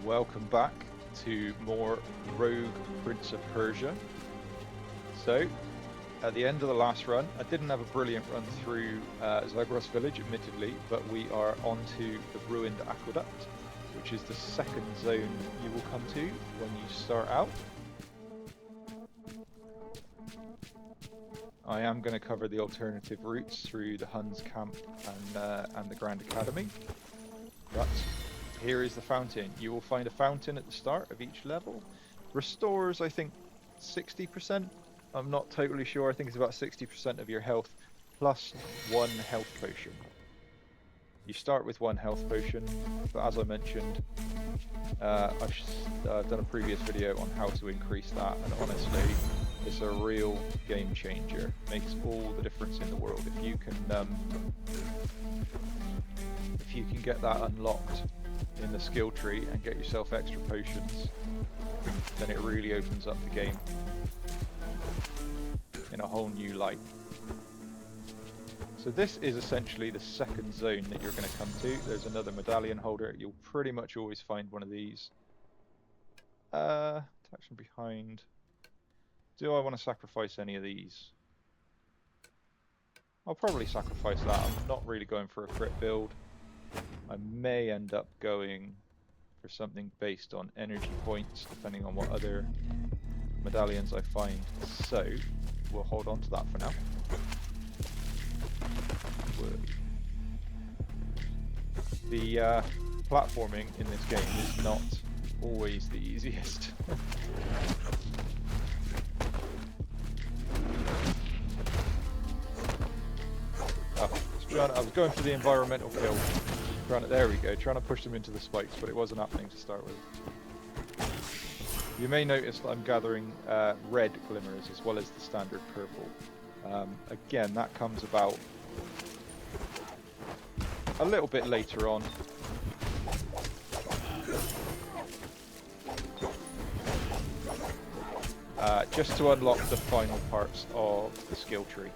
Welcome back to more Rogue Prince of Persia. So, at the end of the last run, I didn't have a brilliant run through Zagros village, admittedly, but we are onto the ruined Aqueduct, which is the second zone you will come to when you start out. I am going to cover the alternative routes through the Huns camp and the Grand Academy, but here is the fountain. You will find a fountain at the start of each level. Restores, I think, 60%. I'm not totally sure. I think it's about 60% of your health plus one health potion. You start with one health potion, but as I mentioned, I've done a previous video on how to increase that, and honestly, it's a real game changer. Makes all the difference in the world. If you can get that unlocked in the skill tree and get yourself extra potions, then it really opens up the game in a whole new light. So this is essentially the second zone that you're going to come to. There's another medallion holder. You'll pretty much always find one of these. Protection behind. Do I want to sacrifice any of these? I'll probably sacrifice that. I'm not really going for a crit build. I may end up going for something based on energy points, depending on what other medallions I find. So, we'll hold on to that for now. The platforming in this game is not always the easiest. I was going for the environmental kill. There we go, trying to push them into the spikes, but it wasn't happening to start with. You may notice that I'm gathering red glimmers as well as the standard purple. Again, that comes about a little bit later on. Just to unlock the final parts of the skill tree.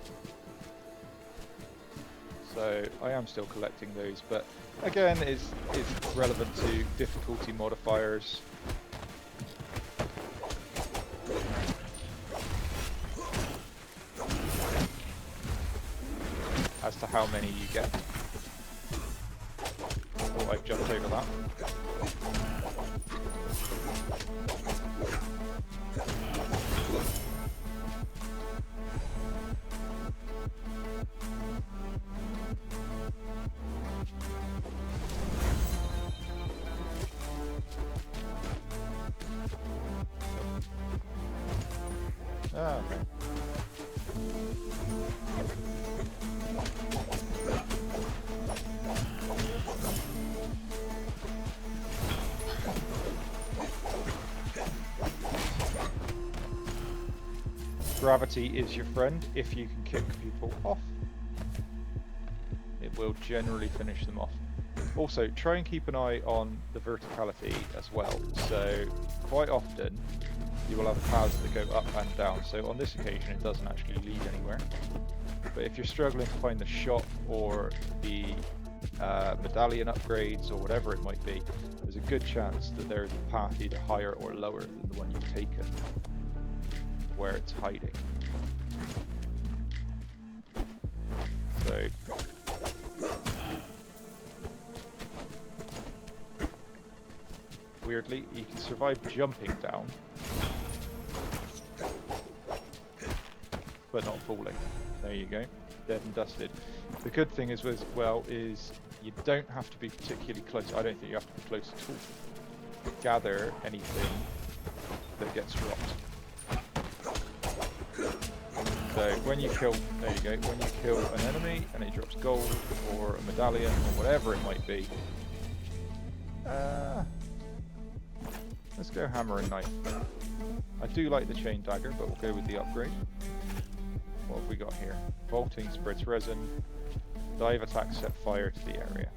So I am still collecting those, but again, it's relevant to difficulty modifiers. As to how many you get. Oh, I've jumped over that. Ah, okay. Gravity is your friend. If you can kick people off, it will generally finish them off. Also, try and keep an eye on the verticality as well. So, quite often, you will have paths that go up and down. So on this occasion, it doesn't actually lead anywhere. But if you're struggling to find the shop or the medallion upgrades or whatever it might be, there's a good chance that there is a path either higher or lower than the one you've taken, where it's hiding. So weirdly, you can survive jumping down, but not falling. There you go, dead and dusted. The good thing is you don't have to be particularly close. I don't think you have to be close at all to gather anything that gets dropped. So when you kill, there you go, when you kill an enemy and it drops gold or a medallion or whatever it might be, let's go hammer and knife. I do like the chain dagger, but we'll go with the upgrade. What have we got here? Vaulting spreads resin. Dive attack set fire to the area.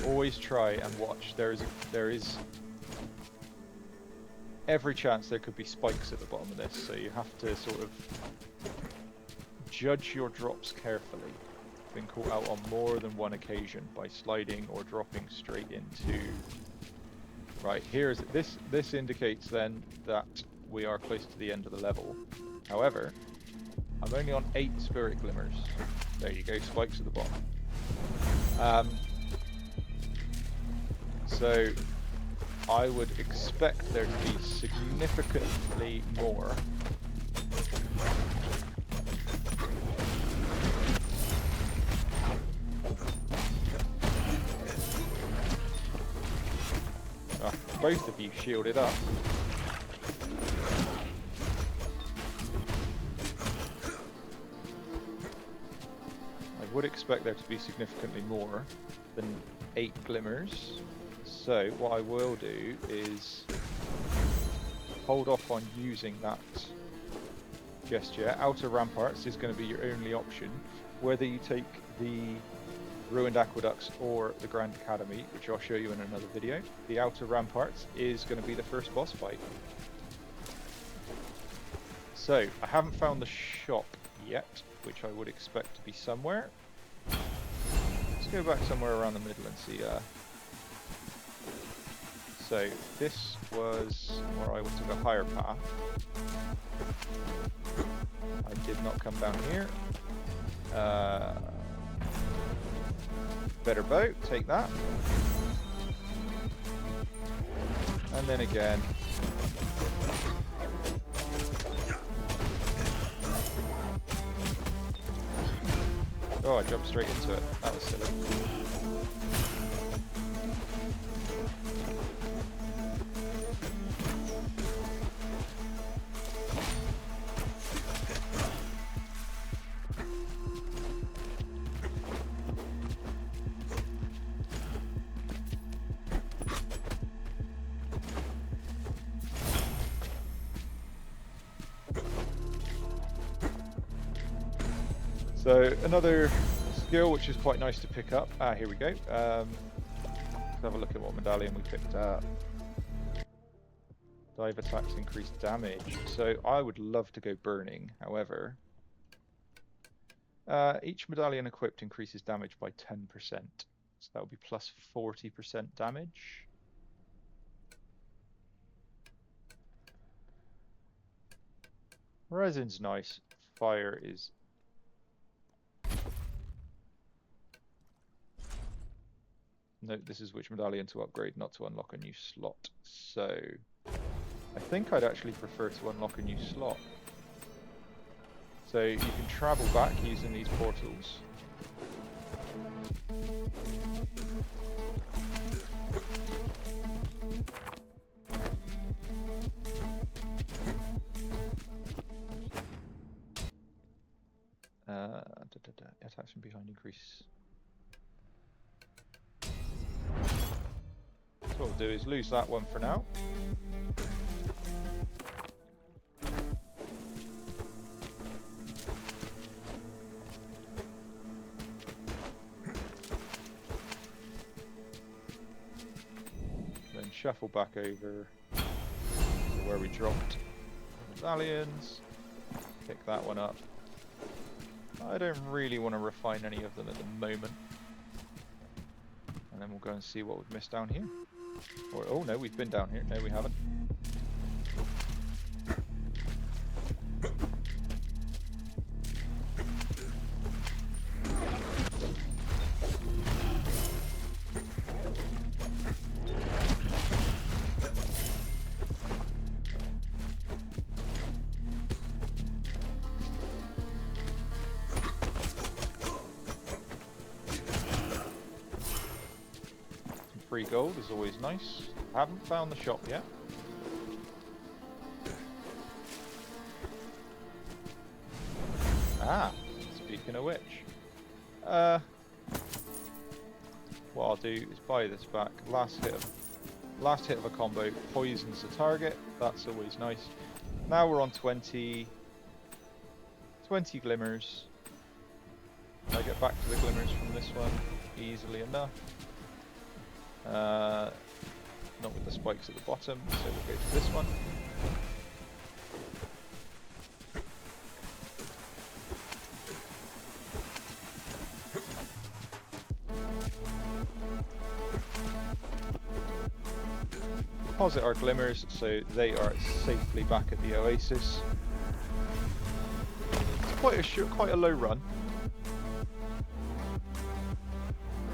Always try and watch. There is every chance there could be spikes at the bottom of this, so you have to sort of judge your drops carefully. been caught out on more than one occasion by sliding or dropping straight into... Right, here's this indicates then that we are close to the end of the level. However, I'm only on 8 spirit glimmers. There you go, spikes at the bottom. So I would expect there to be significantly more. Both of you shielded up. I would expect there to be significantly more than 8 glimmers. So what I will do is hold off on using that just yet. Outer Ramparts is going to be your only option. Whether you take the Ruined Aqueducts or the Grand Academy, which I'll show you in another video. The Outer Ramparts is going to be the first boss fight. So, I haven't found the shop yet, which I would expect to be somewhere. Let's go back somewhere around the middle and see. So, this was where I took a higher path. I did not come down here. Better boat, take that. And then again. Oh, I jumped straight into it. That was silly. So another skill which is quite nice to pick up. Ah, here we go. Let's have a look at what medallion we picked up. Dive attacks increase damage. So I would love to go burning, however. Each medallion equipped increases damage by 10%. So that would be plus 40% damage. Resin's nice. Fire is... Note this is which medallion to upgrade, not to unlock a new slot. So I think I'd actually prefer to unlock a new slot. So you can travel back using these portals. Attacks from behind increase. What we'll do is lose that one for now. Then shuffle back over to where we dropped medallions. Pick that one up. I don't really want to refine any of them at the moment. And then we'll go and see what we've missed down here. Or, oh no, we've been down here. No, we haven't. Free gold is always nice. Haven't found the shop yet. Ah, speaking of which, what I'll do is buy this back. Last hit of a combo poisons the target. That's always nice. Now we're on 20 glimmers. I get back to the glimmers from this one easily enough. Not with the spikes at the bottom, so we'll go to this one. deposit our glimmers so they are safely back at the oasis. It's quite a low run.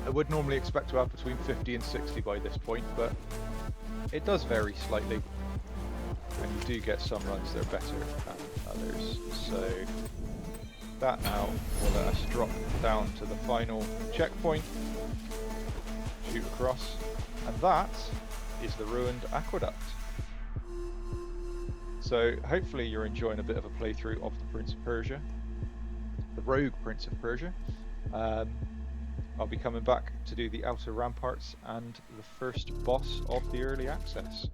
I would normally expect to have between 50 and 60 by this point, but it does vary slightly. And you do get some runs that are better than others. So that now will let us drop down to the final checkpoint, shoot across, and that is the ruined aqueduct. So hopefully you're enjoying a bit of a playthrough of the Prince of Persia, the Rogue Prince of Persia. I'll be coming back to do the outer ramparts and the first boss of the early access.